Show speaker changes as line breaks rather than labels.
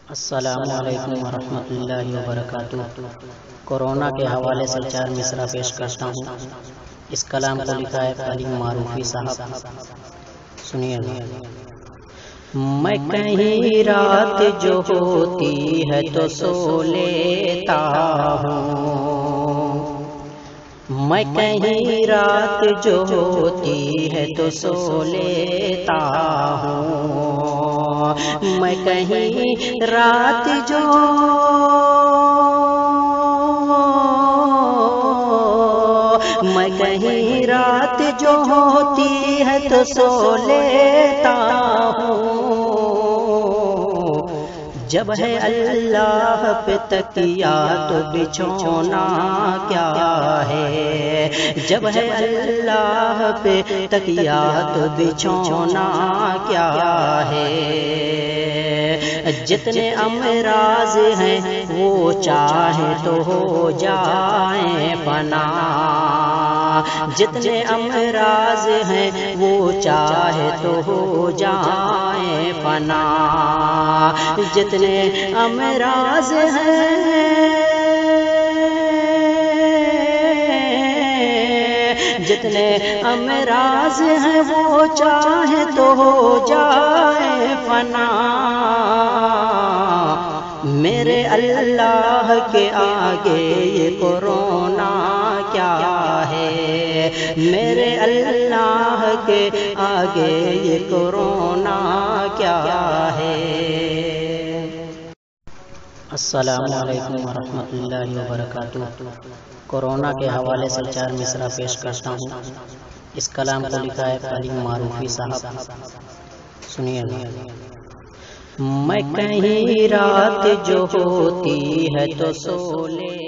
السلام علیکم ورحمۃ اللہ وبرکاتہ۔ کورونا کے حوالے سے 4 مصرع پیش کرتا ہوں۔ اس کلام کو لکھا ہے علیم معروفی صاحب، سنیے گا۔ میں کہیں رات جو ہوتی ہے تو سو لیتا ہوں، میں کہیں رات جو ہوتی ہے تو سو لیتا ہوں، میں کہیں رات جو میں کہیں رات جو ہوتی ہے تو سو لیتا ہوں، جب ہے اللہ پہ تکیہ تو بچھونا کیا ہے، جب ہے اللہ پہ تکیہ تو بچھونا کیا ہے، جتنے امراض ہیں وہ چاہے تو ہو جائیں فنا، جتنے امراض ہیں وہ چاہے تو ہو جائیں فنا، جتنے امراض ہیں جتنے امراض ہیں وہ چاہے تو ہو جائے فنا، میرے اللہ کے آگے یہ کورونا کیا ہے، میرے اللہ کے آگے یہ کورونا کیا ہے۔ السلام علیکم ورحمۃ اللہ وبرکاتہ۔ کورونا کے حوالے سے 4 مصرع پیش کرتا ہوں۔ اس کلام کو لکھا ہے علیم معروفی صاحب، سنیے گا۔ میں کہیں رات جو ہوتی ہے تو سو لے